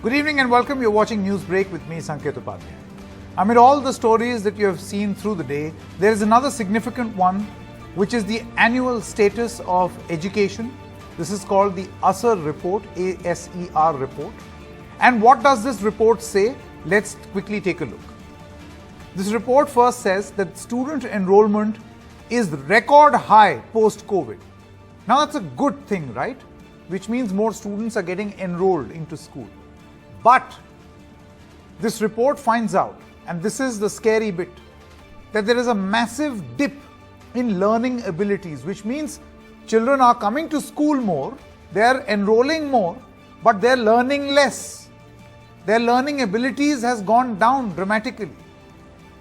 Good evening and welcome. You're watching News Break with me, Sanket Upadhyay. Amid all the stories that you have seen through the day, there is another significant one, which is the annual status of education. This is called the Aser report, A-S-E-R report. And what does this report say? Let's quickly take a look. This report first says that student enrollment is record high post-COVID. Now that's a good thing, right? Which means more students are getting enrolled into school. But this report finds out, and this is the scary bit, that there is a massive dip in learning abilities, which means children are coming to school more, they are enrolling more, but they're learning less. Their learning abilities has gone down dramatically.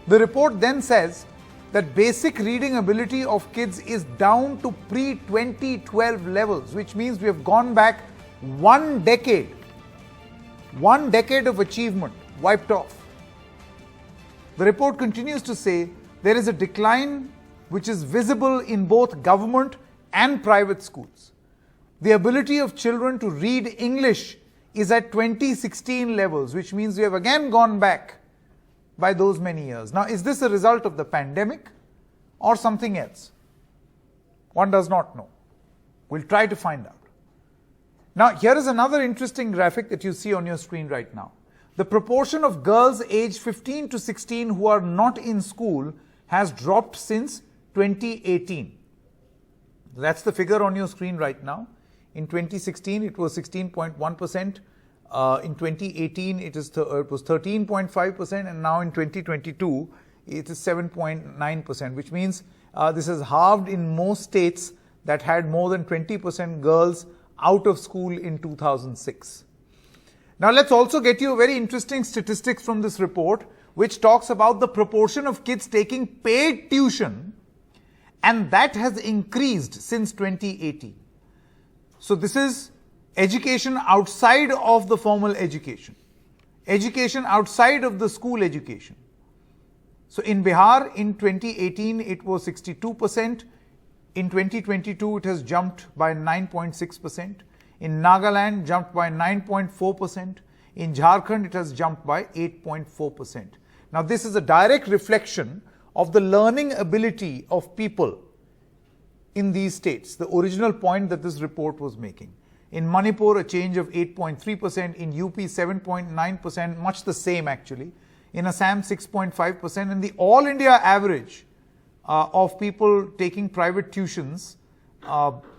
The report then says that basic reading ability of kids is down to pre-2012 levels, which means we have gone back 1 decade. 1 decade of achievement wiped off. The report continues to say there is a decline which is visible in both government and private schools. The ability of children to read English is at 2016 levels, which means we have again gone back by those many years. Now, is this a result of the pandemic or something else? One does not know. We'll try to find out. Now, here is another interesting graphic that you see on your screen right now. The proportion of girls aged 15 to 16 who are not in school has dropped since 2018. That's the figure on your screen right now. In 2016, it was 16.1%. In 2018, it was 13.5%. And now in 2022, it is 7.9%, which means this has halved in most states that had more than 20% girls out of school in 2006. Now let's also get you a very interesting statistics from this report, which talks about the proportion of kids taking paid tuition, and that has increased since 2018. So this is education outside of the formal education, education outside of the school education. So in Bihar in 2018 it was 62%. In 2022, it has jumped by 9.6%. In Nagaland, jumped by 9.4%. In Jharkhand, it has jumped by 8.4%. Now, this is a direct reflection of the learning ability of people in these states, the original point that this report was making. In Manipur, a change of 8.3%. In UP, 7.9%, much the same actually. In Assam, 6.5%. And the all India average of people taking private tuitions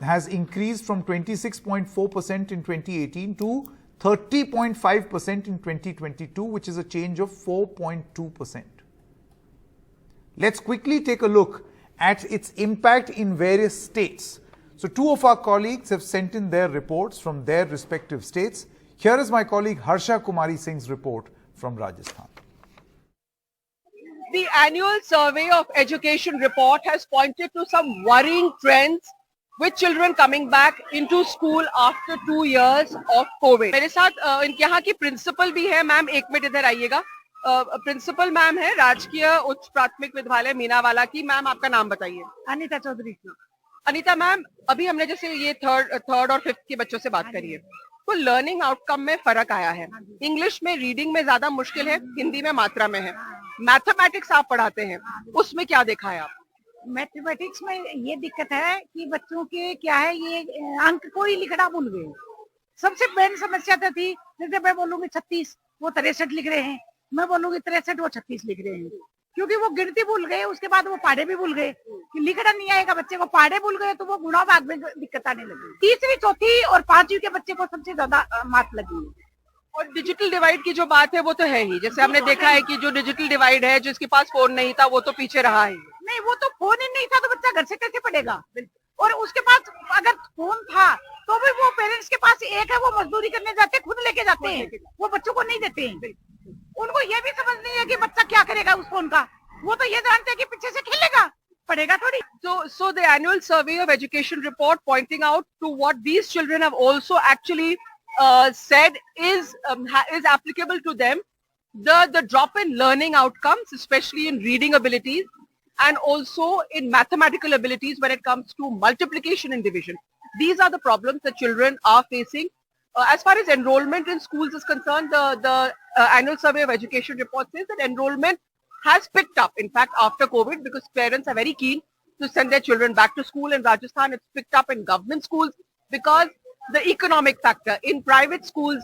has increased from 26.4% in 2018 to 30.5% in 2022, which is a change of 4.2%. Let's quickly take a look at its impact in various states. So two of our colleagues have sent in their reports from their respective states. Here is my colleague Harsha Kumari Singh's report from Rajasthan. The annual survey of education report has pointed to some worrying trends with children coming back into school after 2 years of COVID. मेरे साथ यहाँ की principal भी है ma'am, एक minute इधर आइएगा. Principal ma'am है राजकीय उच्च प्राथमिक विद्यालय मीनावाला की. मैम आपका नाम बताइए. अनीता चौधरी. अनीता मैम, अभी हमने जैसे ये थर्ड और फिफ्थ के बच्चों से बात करी है, तो लर्निंग आउटकम में फर्क आया है. इंग्लिश में रीडिंग में ज्यादा मुश्किल है, हिंदी में मात्रा में है. मैथमेटिक्स आप पढ़ाते हैं, उसमें क्या देखा है आप? मैथमेटिक्स में ये दिक्कत है कि बच्चों के क्या है, ये अंक को ही लिखना भूल गए. सबसे मेन समस्या तो थी, जैसे मैं बोलूंगी 36, वो 63 लिख रहे हैं. मैं बोलूंगी 63, वो 36 लिख रहे हैं. क्योंकि वो गिनती भूल गए, उसके बाद वो पहाड़े भी भूल गए. कि लिखना नहीं आएगा बच्चे को, पहाड़े भूल गए तो वो गुणा भाग में दिक्कत आने लगी. तीसरी, चौथी और पांचवी के बच्चे को सबसे ज्यादा मात लगी. और डिजिटल डिवाइड की जो बात है वो तो है ही. जैसे हमने देखा है कि जो डिजिटल डिवाइड है, जिसके पास फोन नहीं था वो तो पीछे रहा है. नहीं, वो तो फोन ही नहीं था तो बच्चा घर से कैसे पढ़ेगा. और उसके पास अगर फोन था तो भी वो पेरेंट्स के पास एक है, वो मजदूरी करने जाते, खुद लेके जाते हैं, वो बच्चों को नहीं देते हैं. उनको ये भी समझ नहीं है कि बच्चा क्या करेगा उस फोन का. वो तो ये जानते हैं कि पीछे से खेलेगा, पढ़ेगा थोड़ी. So the annual survey of education report pointing out to what these children have also actually said is applicable to them. The drop in learning outcomes, especially in reading abilities and also in mathematical abilities when it comes to multiplication and division. These are the problems that children are facing As far as enrollment in schools is concerned, the annual survey of education report says that enrollment has picked up. In fact, after COVID, because parents are very keen to send their children back to school in Rajasthan, it's picked up in government schools because the economic factor. In private schools,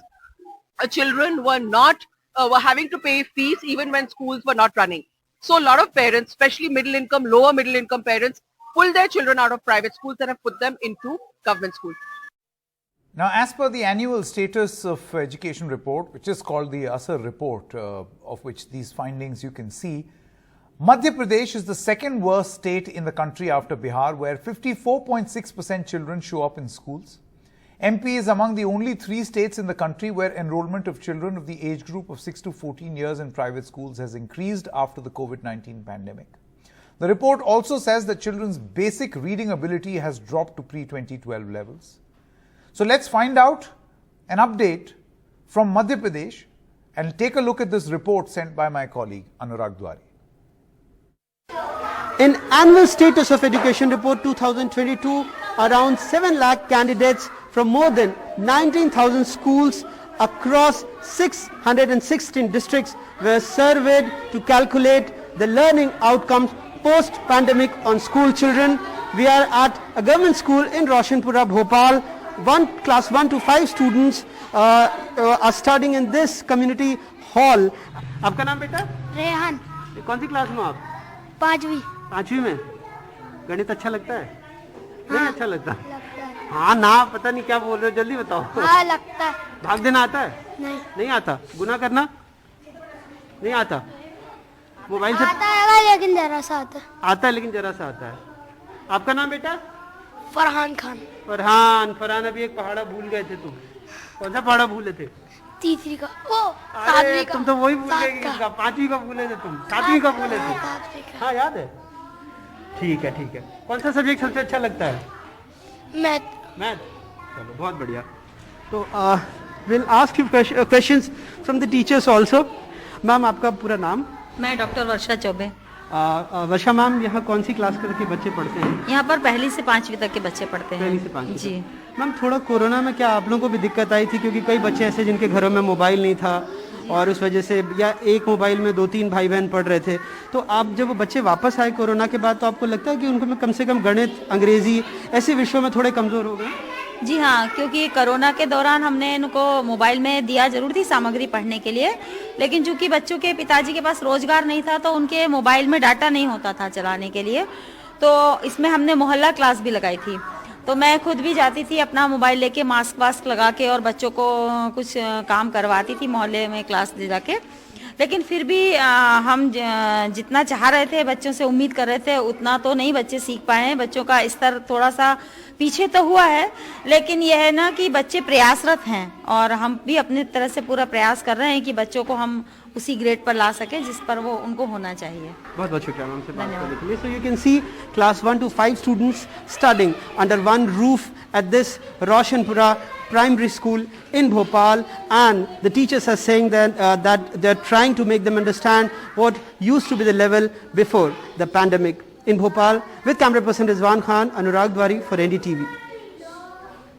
children were having to pay fees even when schools were not running. So a lot of parents, especially middle income, lower middle income parents, pull their children out of private schools and have put them into government schools. Now, as per the annual status of education report, which is called the Aser report, of which these findings you can see, Madhya Pradesh is the second worst state in the country after Bihar, where 54.6% children show up in schools. MP is among the only 3 states in the country where enrollment of children of the age group of 6 to 14 years in private schools has increased after the COVID-19 pandemic. The report also says that children's basic reading ability has dropped to pre-2012 levels. So let's find out an update from Madhya Pradesh and take a look at this report sent by my colleague Anurag Dwari. In Annual Status of Education Report 2022, around 7 lakh candidates from more than 19,000 schools across 616 districts were surveyed to calculate the learning outcomes post-pandemic on school children. We are at a government school in Roshanpura, Bhopal. Class 1 to 5 students are studying in this community hall. आपका नाम बेटा? रेहान। कौन सी class में आप? 5वीं में। गणित अच्छा लगता है? हाँ, नहीं अच्छा लगता? लगता है। हाँ ना, पता नहीं क्या बोल रहे हो, जल्दी बताओ। हाँ लगता है। भाग देना आता है? नहीं आता। गुना करना नहीं आता? मोबाइल से आता है लेकिन जरा सा आता है। आता है लेकिन जरा सा आता है। आपका नाम बेटा? फरहान खान। फरहान अभी एक पहाड़ा भूल गए थे तुम। कौन सा पहाड़ा भूले थे? तीसरी का, वो 7वीं का। तुम तो वही भूल गए कि 5वीं का भूले थे तुम। 7वीं का भूले थे? हाँ याद है। ठीक है। कौन सा सब्जेक्ट सबसे अच्छा लगता है? मैथ। चलो बहुत बढ़िया। तो will ask you questions from the teachers also. Ma'am आपका पूरा नाम? मैं डॉक्टर वर्षा चौबे। वर्षा मैम, यहाँ कौन सी क्लास के बच्चे पढ़ते हैं? यहाँ पर 1ली से 5वीं तक के बच्चे पढ़ते हैं। 1ली से 5वीं जी। मैम थोड़ा कोरोना में क्या आप लोगों को भी दिक्कत आई थी, क्योंकि कई बच्चे ऐसे जिनके घरों में मोबाइल नहीं था और उस वजह से, या एक मोबाइल में 2-3 भाई बहन पढ़ रहे थे, तो आप जब वो बच्चे वापस आए कोरोना के बाद, तो आपको लगता है कि उनको में कम से कम गणित, अंग्रेजी ऐसे विषयों में थोड़े कमज़ोर हो गए? जी हाँ, क्योंकि कोरोना के दौरान हमने इनको मोबाइल में दिया जरूर थी सामग्री पढ़ने के लिए, लेकिन चूंकि बच्चों के पिताजी के पास रोजगार नहीं था तो उनके मोबाइल में डाटा नहीं होता था चलाने के लिए, तो इसमें हमने मोहल्ला क्लास भी लगाई थी। तो मैं खुद भी जाती थी अपना मोबाइल लेके, मास्क वास्क लगा के, और बच्चों को कुछ काम करवाती थी मोहल्ले में क्लास ले जाके। लेकिन फिर भी हम जितना चाह रहे थे, बच्चों से उम्मीद कर रहे थे, उतना तो नहीं बच्चे सीख पाए हैं। बच्चों का स्तर थोड़ा सा पीछे तो हुआ है, लेकिन यह है ना कि बच्चे प्रयासरत हैं और हम भी अपनी तरह से पूरा प्रयास कर रहे हैं कि बच्चों को हम उसी ग्रेड पर ला सके जिस पर वो उनको होना चाहिए। बहुत बहुत शुक्रिया मैम से बात करने के लिए। So you can see class 1 to 5 students studying under one roof at this Roshanpura primary school in Bhopal, and the teachers are saying that they're trying to make them understand what used to be the level before the pandemic. In Bhopal, with camera person Rizwan Khan, Anurag Dwari for NDTV.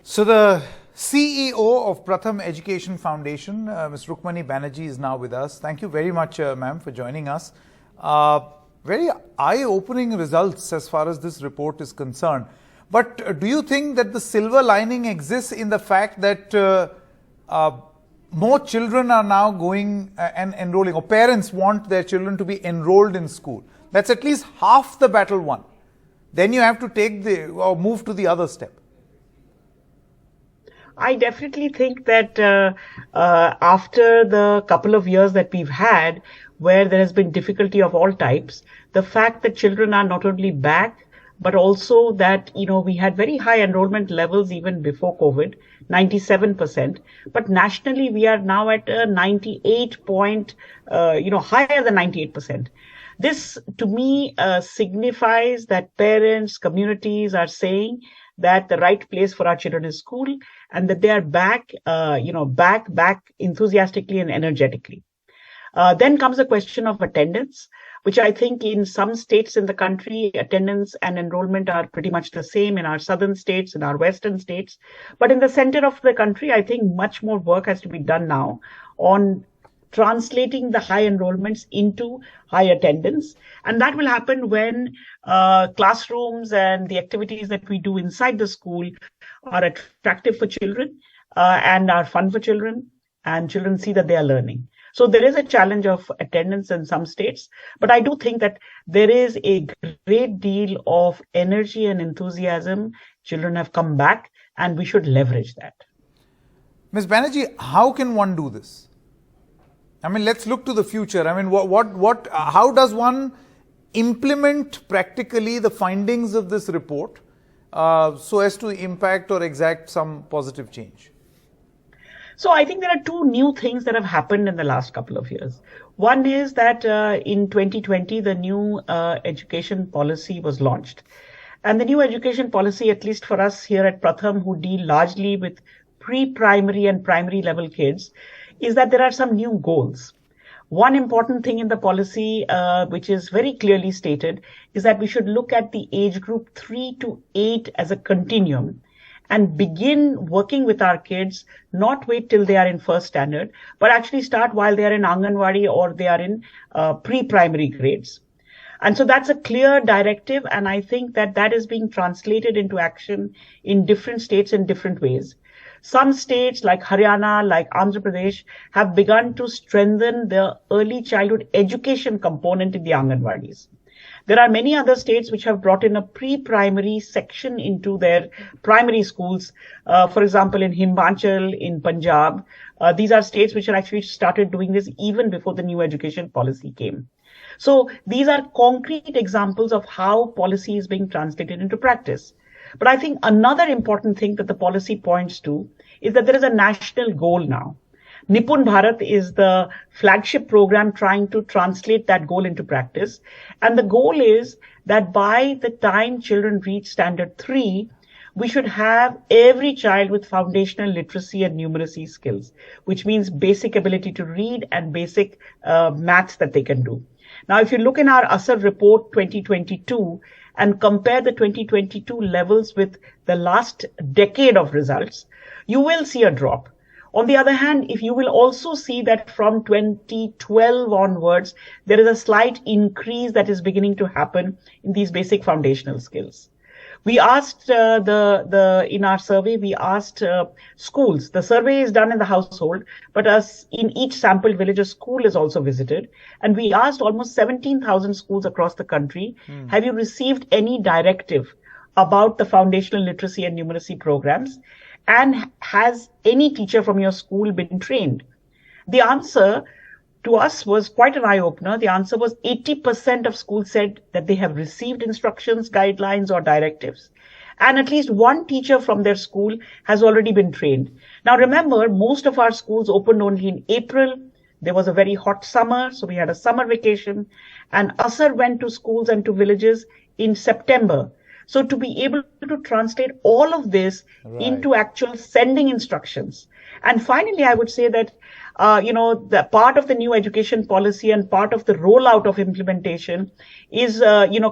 So the CEO of Pratham Education Foundation, Ms. Rukmini Banerji, is now with us. Thank you very much, ma'am, for joining us. Very eye-opening results as far as this report is concerned. But do you think that the silver lining exists in the fact that more children are now going and enrolling, or parents want their children to be enrolled in school? That's at least half the battle won. Then you have to take or move to the other step. I definitely think that after the couple of years that we've had, where there has been difficulty of all types, the fact that children are not only back, but also that, we had very high enrollment levels even before COVID, 97%. But nationally, we are now at 98 higher than 98%. This, to me, signifies that parents, communities are saying that the right place for our children is school, and that they are back, back enthusiastically and energetically. Then comes the question of attendance, which I think in some states in the country, attendance and enrollment are pretty much the same in our southern states, in our western states. But in the center of the country, I think much more work has to be done now on translating the high enrollments into high attendance. And that will happen when classrooms and the activities that we do inside the school are attractive for children and are fun for children, and children see that they are learning. So there is a challenge of attendance in some states, but I do think that there is a great deal of energy and enthusiasm. Children have come back and we should leverage that. Ms. Banerjee, how can one do this? I mean, let's look to the future. I mean, how does one implement practically the findings of this report so as to impact or exact some positive change? So I think there are two new things that have happened in the last couple of years. One is that in 2020, the new education policy was launched. And the new education policy, at least for us here at Pratham, who deal largely with pre-primary and primary level kids, is that there are some new goals. One important thing in the policy, which is very clearly stated, is that we should look at the age group 3 to 8 as a continuum and begin working with our kids, not wait till they are in first standard, but actually start while they are in Anganwadi or they are in pre-primary grades. And so that's a clear directive, and I think that that is being translated into action in different states in different ways. Some states like Haryana, like Andhra Pradesh, have begun to strengthen the early childhood education component in the Anganwadis. There are many other states which have brought in a pre-primary section into their primary schools. For example, in Himachal, in Punjab, these are states which have actually started doing this even before the new education policy came. So these are concrete examples of how policy is being translated into practice. But I think another important thing that the policy points to is that there is a national goal now. Nipun Bharat is the flagship program trying to translate that goal into practice. And the goal is that by the time children reach standard 3, we should have every child with foundational literacy and numeracy skills, which means basic ability to read and basic maths that they can do. Now, if you look in our Aser report 2022 and compare the 2022 levels with the last decade of results, you will see a drop. On the other hand, if you will also see that from 2012 onwards, there is a slight increase that is beginning to happen in these basic foundational skills. We asked in our survey, we asked schools. The survey is done in the household, but in each sample village, a school is also visited. And we asked almost 17,000 schools across the country, have you received any directive about the foundational literacy and numeracy programs? And has any teacher from your school been trained? The answer to us was quite an eye-opener. The answer was 80% of schools said that they have received instructions, guidelines, or directives. And at least one teacher from their school has already been trained. Now remember, most of our schools opened only in April. There was a very hot summer, so we had a summer vacation. And Aser went to schools and to villages in September. So to be able to translate all of this into actual sending instructions. And finally, I would say that, the part of the new education policy and part of the rollout of implementation is,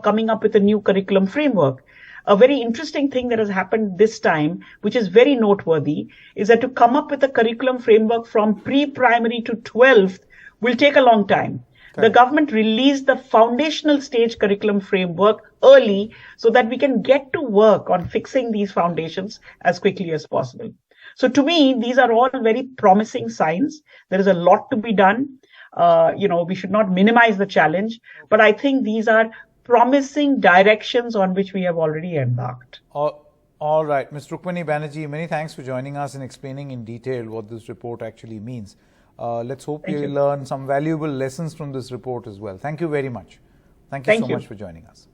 coming up with a new curriculum framework. A very interesting thing that has happened this time, which is very noteworthy, is that to come up with a curriculum framework from pre-primary to 12th will take a long time. Okay. The government released the foundational stage curriculum framework early so that we can get to work on fixing these foundations as quickly as possible. So to me, these are all very promising signs. There is a lot to be done. We should not minimize the challenge, but I think these are promising directions on which we have already embarked. All right. Ms. Rukmini Banerji, many thanks for joining us and explaining in detail what this report actually means. Let's hope you learn some valuable lessons from this report as well. Thank you very much. Thank you so much for joining us.